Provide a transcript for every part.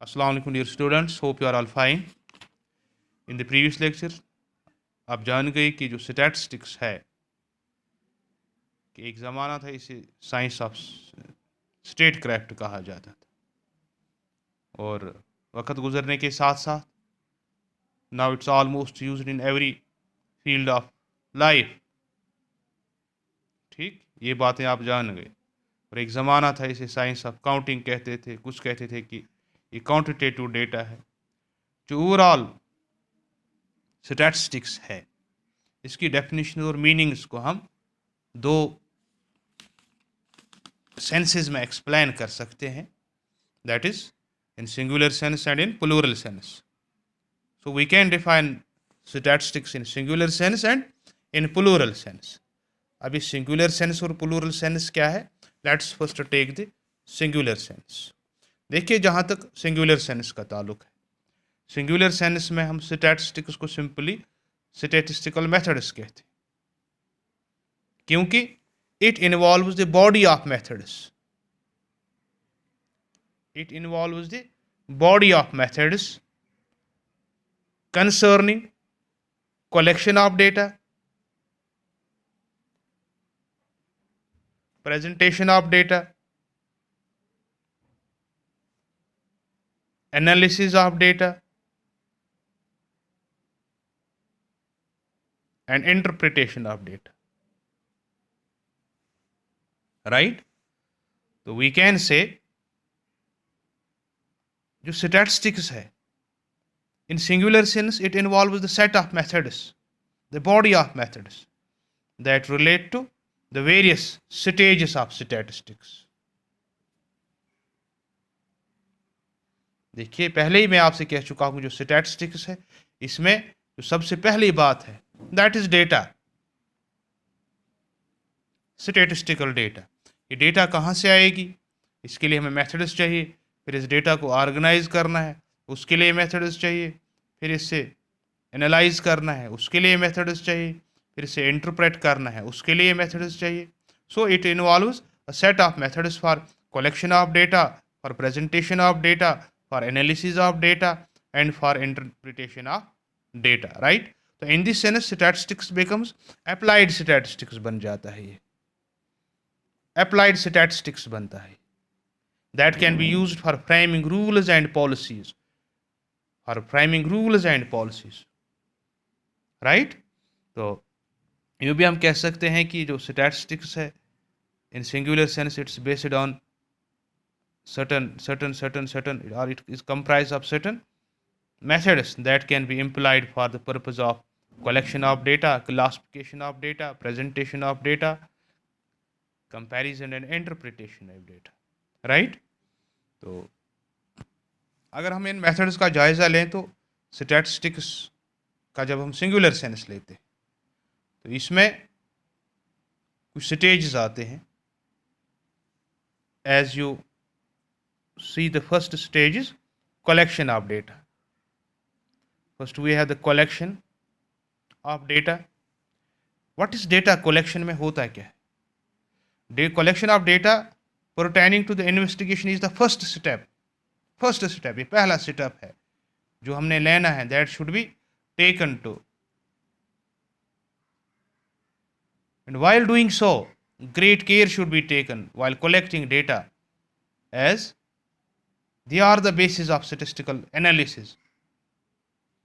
Assalamu alaikum dear students, hope you are all fine. In the previous lecture आप जान गए कि जो स्टैटिस्टिक्स है कि एक ज़माना था इसे साइंस ऑफ स्टेट क्राफ्ट कहा जाता था और वक्त गुजरने के साथ साथ now it's almost used in every field of life. ठीक, ये बातें आप जान गए. और एक ज़माना था इसे साइंस ऑफ काउंटिंग कहते थे, कुछ कहते थे कि ये क्वांटिटेटिव डेटा है. जो ओवरऑल स्टैटिस्टिक्स है इसकी डेफिनेशन और मीनिंग्स को हम दो सेंसेस में एक्सप्लेन कर सकते हैं, that is in singular sense and in plural sense. So we can define statistics in singular sense and in plural sense. अभी सिंगुलर सेंस और प्लूरल सेंस क्या है, let's first take the singular sense. देखिए, जहाँ तक singular sense का ताल्लुक है, सिंगुलर सेंस में हम स्टैटिस्टिक्स को सिंपली स्टैटिस्टिकल मेथड्स कहते हैं, क्योंकि it involves the body of methods. It involves the body of methods concerning collection of data, presentation of data, analysis of data, and interpretation of data. Right? तो we can say जो statistics है, in singular sense it involves the set of methods, the body of methods that relate to the various stages of statistics. देखिए, पहले ही मैं आपसे कह चुका हूं जो स्टैटिस्टिक्स है इसमें जो सबसे पहली बात है that is data. Statistical data. ये डेटा कहाँ से आएगी, इसके लिए हमें मेथड्स चाहिए. फिर इस डेटा को ऑर्गेनाइज करना है, उसके लिए मेथड्स चाहिए. फिर इससे एनालाइज करना है, उसके लिए मेथड्स चाहिए. फिर इसे इंटरप्रेट करना है, उसके लिए मेथड्स चाहिए. So it involves a set of methods for collection of data, for presentation of data, for analysis of data and for interpretation of data. Right? तो in this sense statistics becomes applied statistics बन जाता है. ये applied statistics बनता है. That can be used for framing rules and policies, for framing rules and policies. Right? तो यूँ भी हम कह सकते हैं कि जो स्टैटिस्टिक्स है इन singular sense it's based on certain or it is comprised of certain methods that can be employed for the purpose of collection of data, classification of data, presentation of data, comparison and interpretation of data. Right? तो अगर हम इन methods का जायज़ा लें तो statistics का जब हम सिंगुलर सेंस लेते हैं तो इसमें कुछ स्टेजेस आते हैं. As you see, the first stage is collection of data. First we have the collection of data. What is data collection में होता क्या है? Collection of data pertaining to the investigation is the first step. First step, ये पहला step है जो हमने लेना है. That should be taken to. And while doing so, great care should be taken while collecting data, as they are the basis of statistical analysis.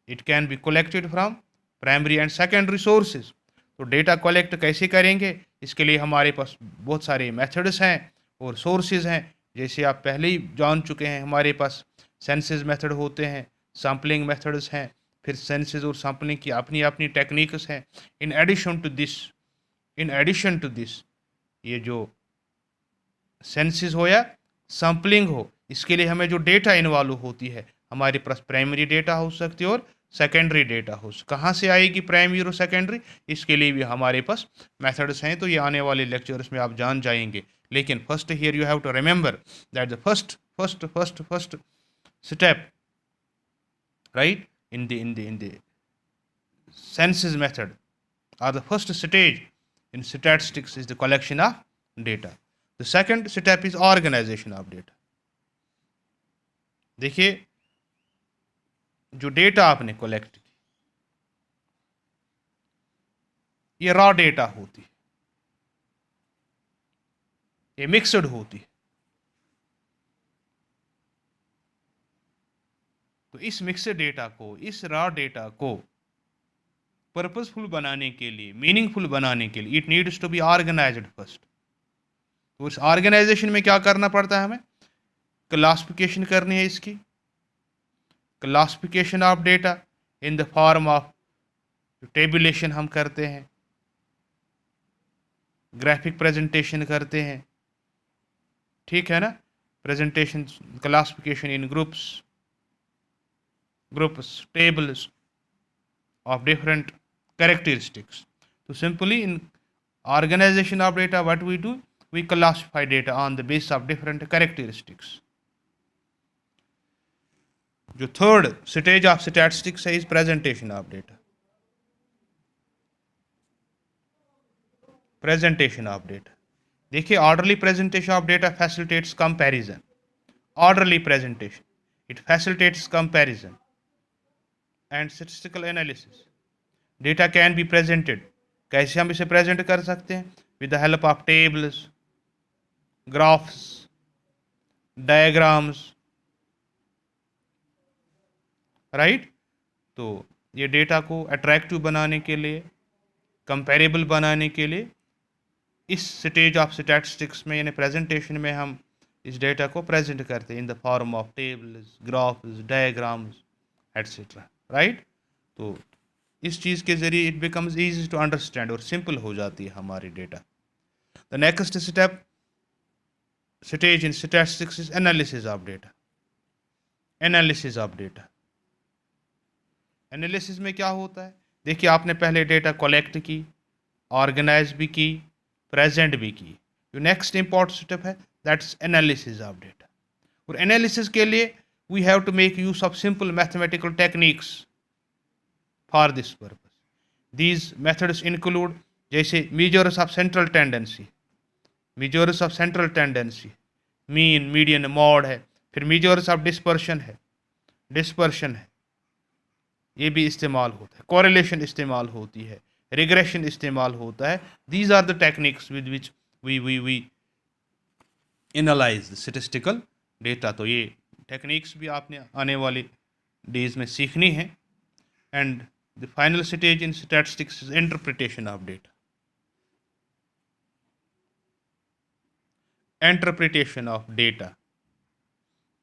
It can be collected from primary and secondary sources. तो data collect कैसे करेंगे, इसके लिए हमारे पास बहुत सारे methods हैं और सोर्सेज हैं. जैसे आप पहले ही जान चुके हैं, हमारे पास सेंसेस मेथड होते हैं, सैम्पलिंग मेथड्स हैं, फिर सेंसेस और सैम्पलिंग की अपनी अपनी टेक्निक्स हैं. इन एडिशन टू दिस ये जो सेंसेस हो या सैम्पलिंग हो, इसके लिए हमें जो डेटा इन्वॉल्व होती है, हमारे पास प्राइमरी डेटा हो सकती है और सेकेंडरी डेटा हो. कहाँ से आएगी प्राइमरी और सेकेंडरी, इसके लिए भी हमारे पास मेथड्स हैं. तो ये आने वाले लेक्चर्स में आप जान जाएंगे. लेकिन first here you have to remember that the first step, right, in the census method or the first stage in statistics is the collection of data. The second step is organization of data. देखिए, जो data आपने collect की, ये raw data होती है, ये mixed होती है। तो इस मिक्सड डेटा को, इस रॉ डेटा को पर्पसफुल बनाने के लिए, मीनिंगफुल बनाने के लिए, it needs to be organised first. तो इस ऑर्गेनाइजेशन में क्या करना पड़ता है हमें? क्लासिफिकेशन करनी है इसकी, classification of data in the form of tabulation हम करते हैं, ग्राफिक प्रेजेंटेशन करते हैं, ठीक है ना? Presentation, classification in groups, tables of different characteristics. So simply in organization of data, what we do, we classify data on the basis of different characteristics. जो third stage of statistics है is presentation of data. Presentation of data, देखिए, orderly presentation of data facilitates comparison. Orderly presentation, it facilitates comparison and statistical analysis. Data can be presented, कैसे हम इसे present कर सकते हैं? With the help of tables, graphs, diagrams, right. तो ये data को अट्रैक्टिव बनाने के लिए, कंपेरेबल बनाने के लिए, इस स्टेज ऑफ स्टैटिस्टिक्स में यानी प्रेजेंटेशन में हम इस डेटा को प्रेजेंट करते हैं in the form of tables, graphs, diagrams etcetera, right. तो इस चीज़ के ज़रिए it becomes easy to understand और सिंपल हो जाती है हमारी data. The next stage in statistics is analysis of data. Analysis of data, analysis में क्या होता है? देखिए, आपने पहले डेटा कलेक्ट की, ऑर्गेनाइज भी की, प्रेजेंट भी की। जो नेक्स्ट इंपॉर्टेंट स्टेप है दैट्स एनालिसिस ऑफ डेटा। और एनालिसिस के लिए we have to make use of simple mathematical techniques for this purpose. These methods include, जैसे measures of central tendency, measures of central tendency, mean, median, mode है। फिर measures of dispersion है, dispersion है, ये भी इस्तेमाल होता है। कोरिलेशन इस्तेमाल होती है, रिग्रेशन इस्तेमाल होता है। These are the techniques with which we analyse statistical data. तो ये टेक्निक्स भी आपने आने वाले डेज में सीखनी है। And the final stage in statistics is interpretation of data. Interpretation of data,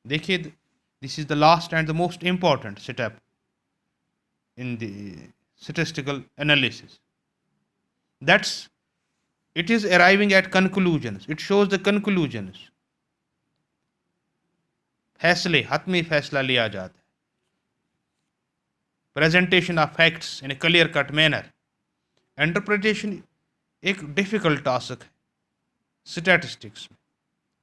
देखिए, this is the last and the most important step in the statistical analysis. It is arriving at conclusions. It shows the conclusions. फैसले, हतमी फैसला लिया जाता है। Presentation of facts in a clear cut manner. Interpretation एक difficult task है statistics में,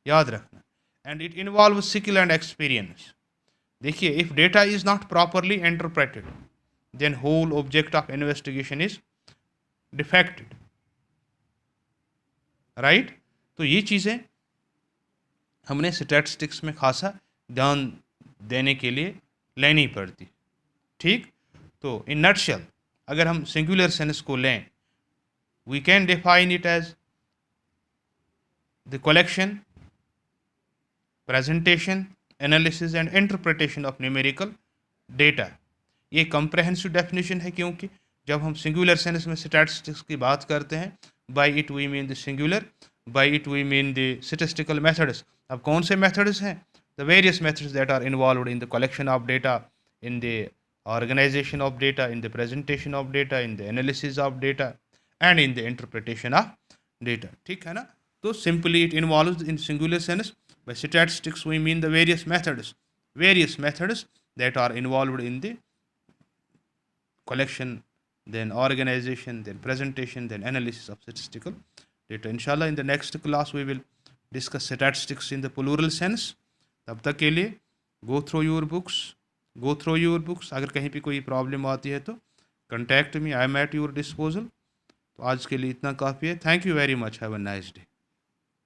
याद रखना। And it involve skill and experience. देखिए, if data is not properly interpreted then whole object of investigation is defected, right? तो ये चीज़ें हमने स्टैटिस्टिक्स में खासा ध्यान देने के लिए लेनी पड़ती, ठीक। तो इन नटशेल अगर हम सिंगुलर सेंस को लें, we can define it as the collection, presentation, analysis and interpretation of numerical data. ये कंप्रहेंसिव डेफिनेशन है, क्योंकि जब हम सिंगुलर सेंस में स्टैटिस्टिक्स की बात करते हैं, by it we mean the singular, by it we mean the statistical methods. अब कौन से मेथड्स हैं? The various methods that are involved in the collection of data, in the organisation of data, in the presentation of data, in the analysis of data and in the interpretation of data, ठीक है ना। तो simply it involves in singular sense, by statistics we mean the various methods that are involved in the collection, then organization, then presentation, then analysis of statistical data. Inshallah, in the next class we will discuss statistics in the plural sense. तब तक के लिए go through your books. अगर कहीं पे कोई problem आती है तो contact me, I am at your disposal. तो आज के लिए इतना काफ़ी है. Thank you very much. Have a nice day.